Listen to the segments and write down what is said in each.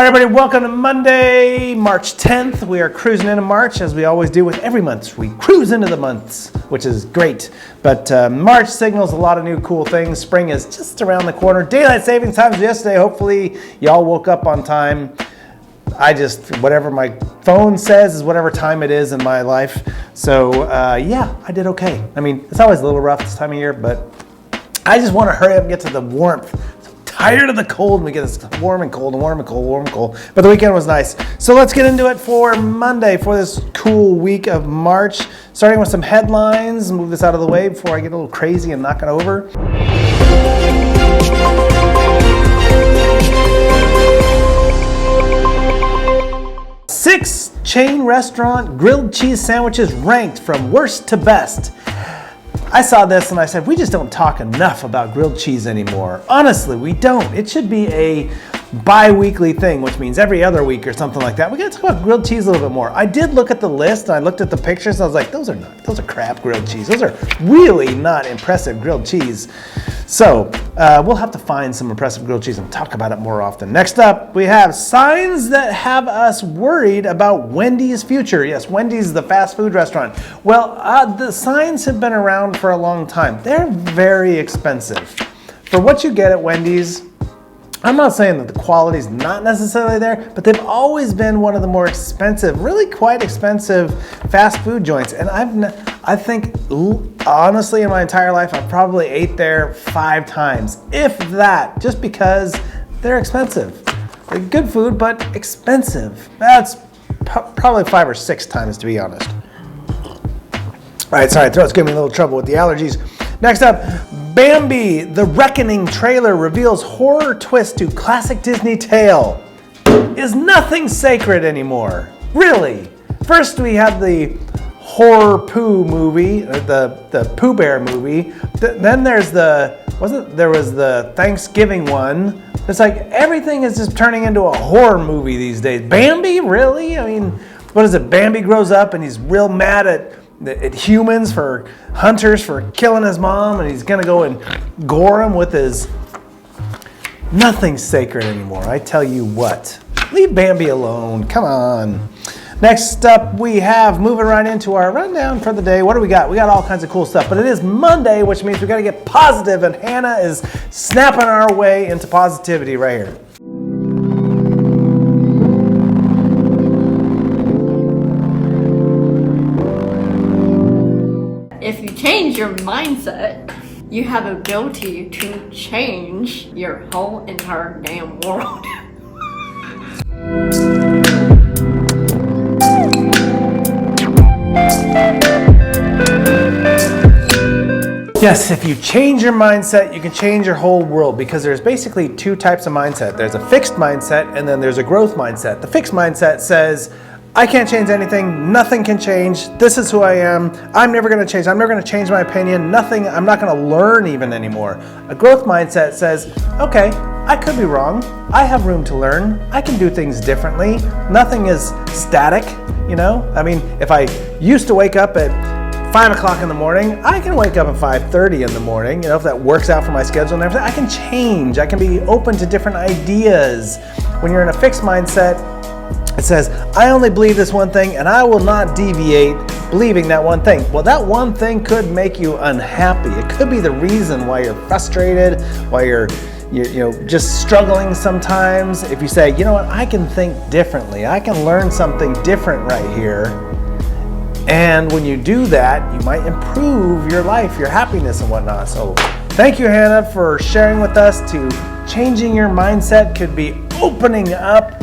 All right, everybody, welcome to Monday, March 10th. We are cruising into March, as we always do with every month. We cruise into the months, which is great. But March signals a lot of new cool things. Spring is just around the corner. Daylight savings time was yesterday. Hopefully, y'all woke up on time. Whatever my phone says is whatever time it is in my life. So, yeah, I did okay. I mean, it's always a little rough this time of year, but I just want to hurry up and get to the warmth. Tired of the cold, and we get this warm and cold and warm and cold, warm and cold. But the weekend was nice. So let's get into it for Monday, for this cool week of March. Starting with some headlines. Move this out of the way before I get a little crazy and knock it over. Six chain restaurant grilled cheese sandwiches ranked from worst to best. I saw this and I said, we just don't talk enough about grilled cheese anymore. Honestly, we don't. It should be a bi-weekly thing, which means every other week or something like that. We gotta talk about grilled cheese a little bit more. I did look at the list and I looked at the pictures and I was like, those are crap grilled cheese. Those are really not impressive grilled cheese. So we'll have to find some impressive grilled cheese and talk about it more often. Next up, we have signs that have us worried about Wendy's future. Yes, Wendy's is the fast food restaurant. Well, the signs have been around for a long time. They're very expensive. For what you get at Wendy's, I'm not saying that the quality's not necessarily there, but they've always been one of the more expensive, really quite expensive fast food joints. And I think, honestly, in my entire life, I've probably ate there 5 times, if that, just because they're expensive. They're good food, but expensive. That's probably 5 or 6 times, to be honest. All right, sorry, throat's giving me a little trouble with the allergies. Next up, Bambi, the Reckoning trailer reveals horror twist to classic Disney tale. Is nothing sacred anymore? Really? First we had the horror Pooh movie, the Pooh Bear movie. Then there was the Thanksgiving one. It's like everything is just turning into a horror movie these days. Bambi, really? I mean, what is it? Bambi grows up and he's real mad at humans, for hunters, for killing his mom, and he's gonna go and gore him with his... Nothing's sacred anymore, I tell you what. Leave Bambi alone, come on. Next up we have, moving right into our rundown for the day. What do we got? We got all kinds of cool stuff, but it is Monday, which means we gotta get positive, and Hannah is snapping our way into positivity right here. If you change your mindset, you have the ability to change your whole entire damn world. Yes, if you change your mindset, you can change your whole world, because there's basically 2 types of mindset. There's a fixed mindset and then there's a growth mindset. The fixed mindset says, I can't change anything, nothing can change, this is who I am, I'm never gonna change, I'm never gonna change my opinion, nothing, I'm not gonna learn even anymore. A growth mindset says, okay, I could be wrong, I have room to learn, I can do things differently, nothing is static, you know? I mean, if I used to wake up at 5 o'clock in the morning, I can wake up at 5:30 in the morning, you know, if that works out for my schedule and everything, I can change, I can be open to different ideas. When you're in a fixed mindset, it says, I only believe this one thing and I will not deviate believing that one thing. Well, that one thing could make you unhappy. It could be the reason why you're frustrated, why you're just struggling sometimes. If you say, you know what, I can think differently. I can learn something different right here. And when you do that, you might improve your life, your happiness and whatnot. So thank you, Hannah, for sharing with us to changing your mindset could be opening up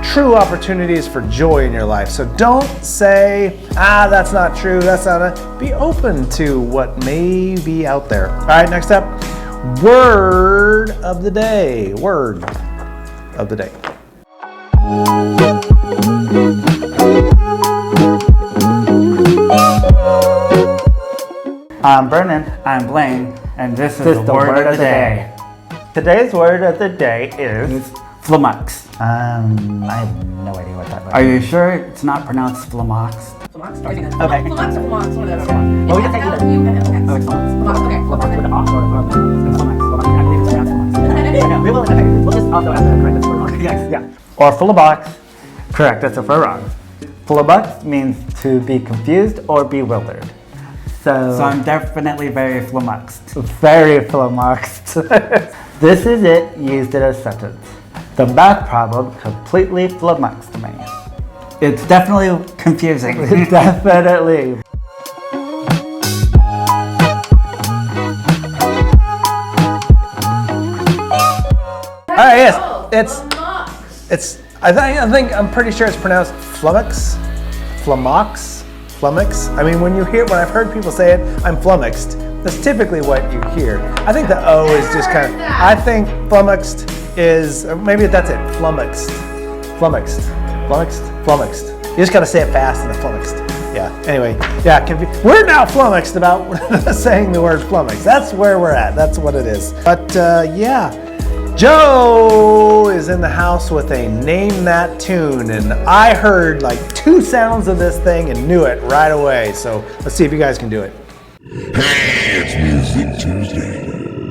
true opportunities for joy in your life. So don't say, that's not true, that's not it. Be open to what may be out there. All right, next up, word of the day. Word of the day. I'm Vernon. I'm Blaine. And this is the word of the day. Today's word of the day is flummox. I have no idea what that was. Are you sure it's not pronounced flummox? Flummox? Okay. Flummox or flummox, one of those. Well, we can say either. Oh, it's flummox. Okay. Flummox with an off or flummox. I believe it's pronounced flummox. We will just also have to correct this word. Yes. Yeah. Or full of box. Correct us if we're wrong. Flummoxed means to be confused or bewildered. So I'm definitely very flummoxed. Very flummoxed. This is it used in a sentence. The math problem completely flummoxed me. It's definitely confusing. Definitely. All right, yes, it's. I'm pretty sure it's pronounced flummox, flummox. I mean, when I've heard people say it, I'm flummoxed. That's typically what you hear. I think the O is just kind of. I think flummoxed is, or maybe that's it. Flummoxed. You just gotta say it fast and then flummoxed. Yeah. Anyway, yeah. We're now flummoxed about saying the word flummox. That's where we're at. That's what it is. But yeah. Joe is in the house with a Name That Tune, and I heard like 2 sounds of this thing and knew it right away. So let's see if you guys can do it. Hey, it's Music Tuesday.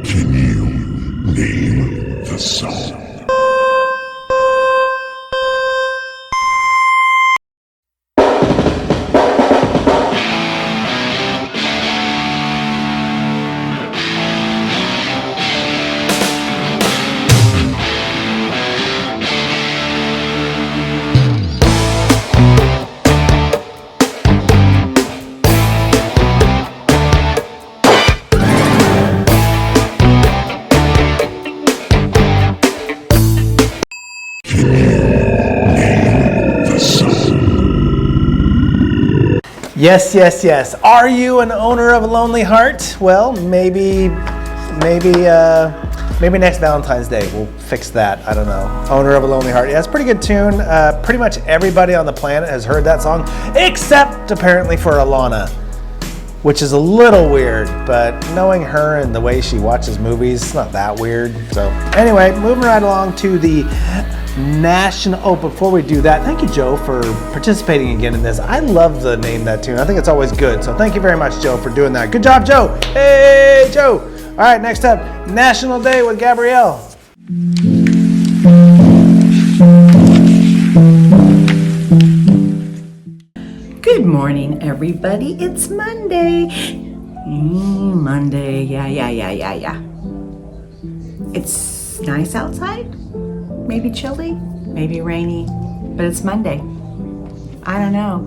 Can you name the song? Yes. Are you an owner of a lonely heart? Well, maybe next Valentine's Day we'll fix that. I don't know. Owner of a Lonely Heart. Yeah, it's a pretty good tune. Pretty much everybody on the planet has heard that song, except apparently for Alana, which is a little weird, but knowing her and the way she watches movies, it's not that weird. So anyway, moving right along to the National. Oh, before we do that, thank you, Joe, for participating again in this. I love the Name That Tune. I think it's always good. So thank you very much, Joe, for doing that. Good job, Joe. Hey, Joe. All right, next up, National Day with Gabrielle. Good morning, everybody. It's Monday. Monday. Yeah. It's nice outside. Maybe chilly, maybe rainy, but it's Monday. I don't know.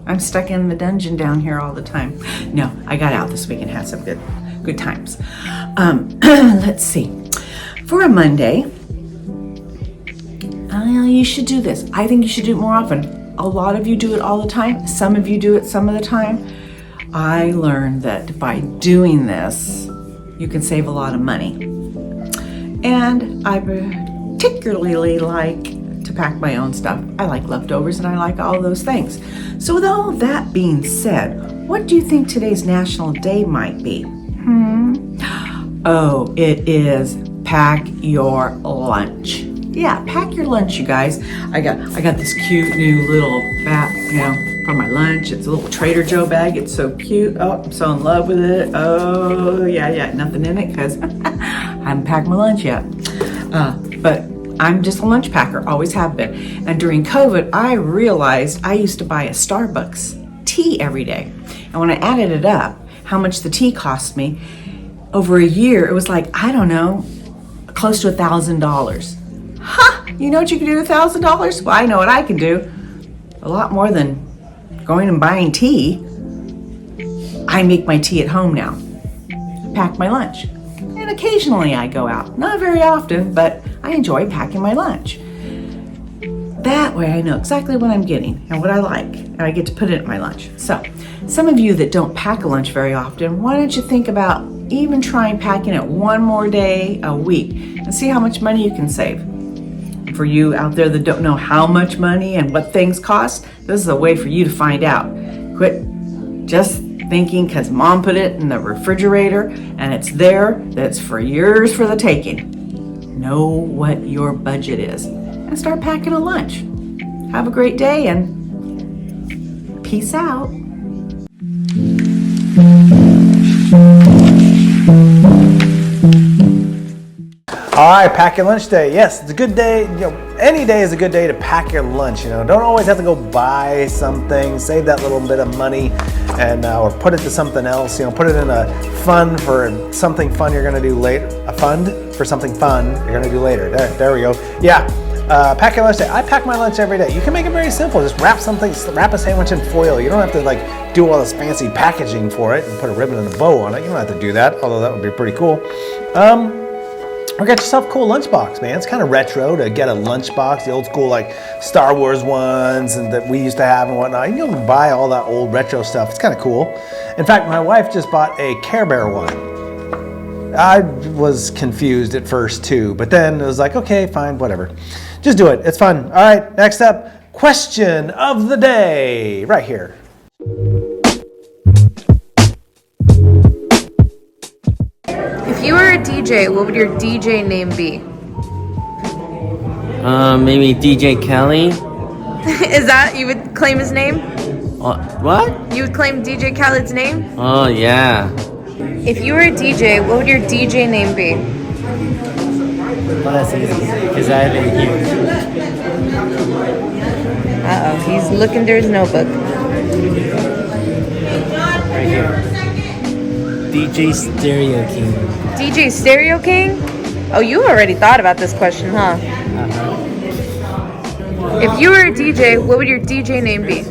I'm stuck in the dungeon down here all the time. No, I got out this week and had some good times. Let's see. For a Monday, you should do this. I think you should do it more often. A lot of you do it all the time. Some of you do it some of the time. I learned that by doing this, you can save a lot of money. And I particularly like to pack my own stuff. I like leftovers and I like all those things. So with all that being said, what do you think today's National Day might be? Oh, it is pack your lunch. Yeah, pack your lunch, you guys. I got this cute new little bag, for my lunch. It's a little Trader Joe bag. It's so cute. Oh, I'm so in love with it. Oh, yeah, nothing in it because I haven't packed my lunch yet. But I'm just a lunch packer, always have been. And during COVID, I realized I used to buy a Starbucks tea every day. And when I added it up, how much the tea cost me, over a year, it was like, I don't know, close to $1,000. Ha! You know what you can do with $1,000? Well, I know what I can do. A lot more than going and buying tea. I make my tea at home now. Pack my lunch. And occasionally I go out. Not very often, but I enjoy packing my lunch. That way I know exactly what I'm getting and what I like, and I get to put it in my lunch. So, some of you that don't pack a lunch very often, why don't you think about even trying packing it one more day a week and see how much money you can save. For you out there that don't know how much money and what things cost, this is a way for you to find out. Quit just thinking because mom put it in the refrigerator and it's there, that's for yours for the taking. Know what your budget is and start packing a lunch. Have a great day and peace out. All right, pack your lunch day. Yes, it's a good day. Any day is a good day to pack your lunch. Don't always have to go buy something. Save that little bit of money, and or put it to something else. Put it in a fund for something fun you're gonna do later. A fund for something fun you're gonna do later. There we go. Yeah. Pack your lunch day. I pack my lunch every day. You can make it very simple. Just wrap a sandwich in foil. You don't have to do all this fancy packaging for it and put a ribbon and a bow on it. You don't have to do that, although that would be pretty cool. Or get yourself a cool lunchbox, man. It's kind of retro to get a lunchbox, the old school Star Wars ones and that we used to have and whatnot. You can buy all that old retro stuff. It's kind of cool. In fact, my wife just bought a Care Bear one. I was confused at first too, but then it was like, okay, fine, whatever. Just do it. It's fun. All right, next up, question of the day, right here. If you were a DJ, what would your DJ name be? Maybe DJ Kelly. Is that, you would claim his name? What? You would claim DJ Khaled's name? Oh, yeah. If you were a DJ, what would your DJ name be? Well, that's easy, because I haven't used. Uh-oh, he's looking through his notebook. Right here. DJ Stereo King. DJ Stereo King? Oh, you already thought about this question, huh? If you were a DJ, what would your DJ name be?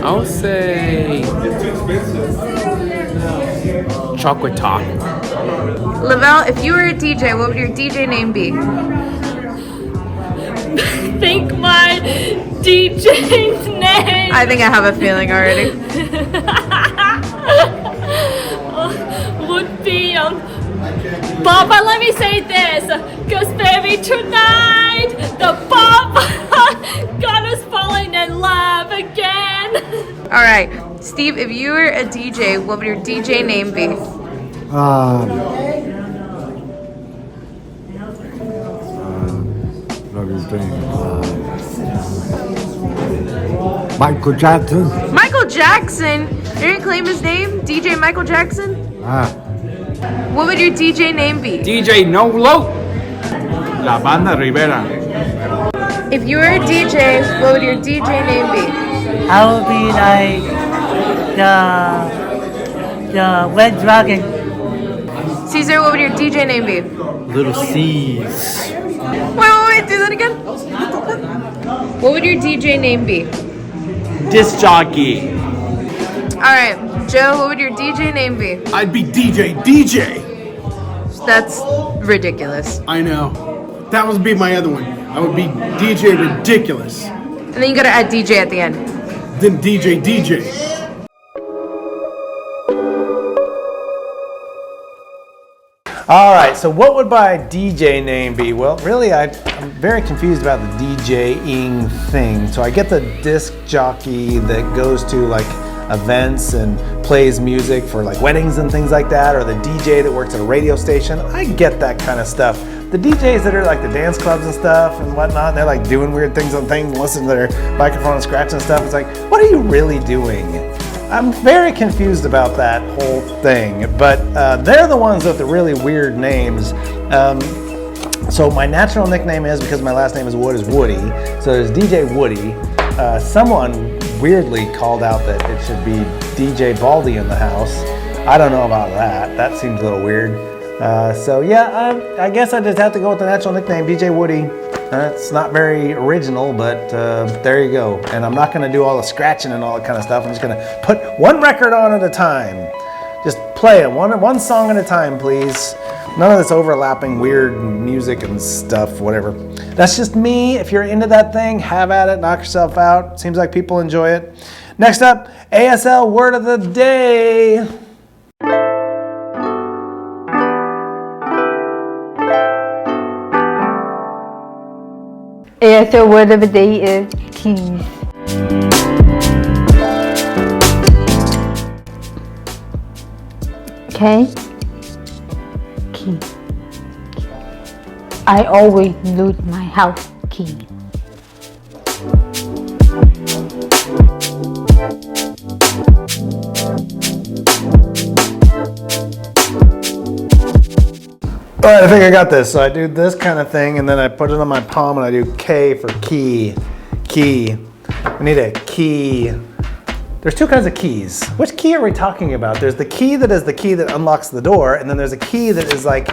I would say Chocolate Talk. Lavelle, if you were a DJ, what would your DJ name be? Think my DJ's name I think I have a feeling already. would be Papa, let me say this, cause baby tonight the Papa got us falling in love again. All right, Steve, if you were a DJ, what would your DJ name be? Michael Jackson. Michael Jackson? You're gonna claim his name? DJ Michael Jackson? What would your DJ name be? DJ Nolo. La Banda Rivera. If you were a DJ, what would your DJ name be? I would be like the Red Dragon. Caesar, what would your DJ name be? Little C's. Wait, do that again. What would your DJ name be? Disc jockey. Alright, Joe, what would your DJ name be? I'd be DJ. That's ridiculous. I know. That would be my other one. I would be DJ Ridiculous. And then you gotta add DJ at the end. Then DJ. All right, so what would my DJ name be? Well, really, I'm very confused about the DJing thing. So I get the disc jockey that goes to events and plays music for weddings and things like that, or the DJ that works at a radio station. I get that kind of stuff. The DJs that are the dance clubs and stuff and whatnot, they're doing weird things on things, listening to their microphone and scratching stuff. It's what are you really doing? I'm very confused about that whole thing, but they're the ones with the really weird names. So my natural nickname is, because my last name is Wood, is Woody. So there's DJ Woody. Someone weirdly called out that it should be DJ Baldy in the house. I don't know about that. That seems a little weird. So yeah, I guess I just have to go with the natural nickname, DJ Woody. It's not very original, but there you go. And I'm not going to do all the scratching and all that kind of stuff. I'm just going to put one record on at a time. Just play it, one song at a time, please. None of this overlapping weird music and stuff, whatever. That's just me. If you're into that thing, have at it, knock yourself out. Seems like people enjoy it. Next up, ASL Word of the Day. ASL word of the day is keys. Okay? Key. I always lose my house key. All right, I think I got this. So I do this kind of thing, and then I put it on my palm, and I do K for key. Key. We need a key. There's two kinds of keys. Which key are we talking about? There's the key that is the key that unlocks the door, and then there's a key that is like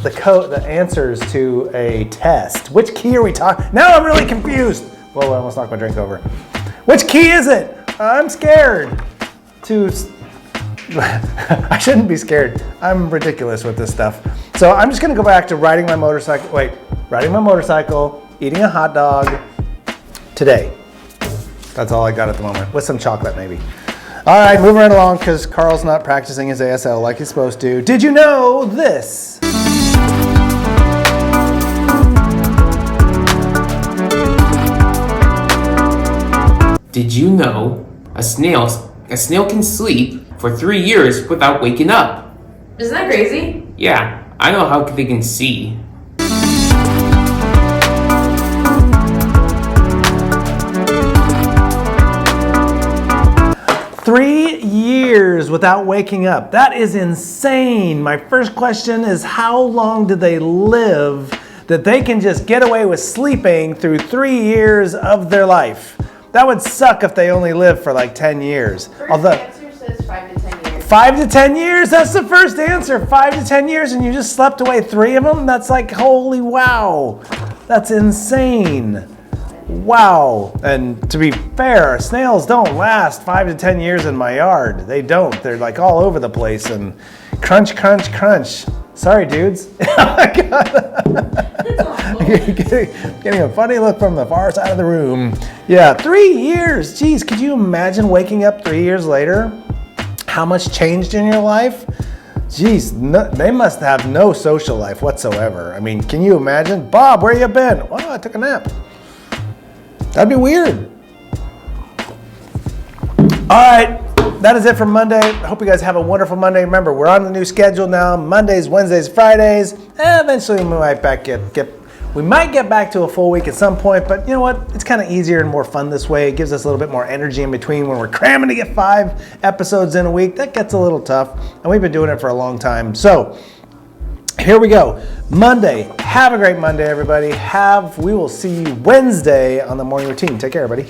the code that answers to a test. Which key are we talking? Now I'm really confused. Whoa, I almost knocked my drink over. Which key is it? I'm scared. I shouldn't be scared. I'm ridiculous with this stuff. So I'm just gonna go back to riding my motorcycle, eating a hot dog today. That's all I got at the moment, with some chocolate maybe. All right, moving right along because Carl's not practicing his ASL like he's supposed to. Did you know this? Did you know a snail can sleep for 3 years without waking up? Isn't that crazy? Yeah, I know how they can see. Three years without waking up. That is insane. My first question is, how long do they live that they can just get away with sleeping through 3 years of their life? That would suck if they only lived for like 10 years. Answer says 5 to 10 years. 5 to 10 years? That's the first answer. 5 to 10 years and you just slept away 3 of them? That's like, holy wow. That's insane. Wow. And to be fair, snails don't last 5 to 10 years in my yard. They don't. They're like all over the place and crunch, crunch, crunch. Sorry, dudes. Getting a funny look from the far side of the room. Yeah, 3 years. Geez, could you imagine waking up 3 years later? How much changed in your life? Geez, no, they must have no social life whatsoever. I mean, can you imagine? Bob, where you been? Well, I took a nap. That'd be weird. All right. That is it for Monday. I hope you guys have a wonderful Monday. Remember, we're on the new schedule now. Mondays, Wednesdays, Fridays. Eventually, we might get back to a full week at some point, but you know what? It's kind of easier and more fun this way. It gives us a little bit more energy in between when we're cramming to get 5 episodes in a week. That gets a little tough, and we've been doing it for a long time. So here we go. Monday. Have a great Monday, everybody. We will see you Wednesday on the morning routine. Take care, everybody.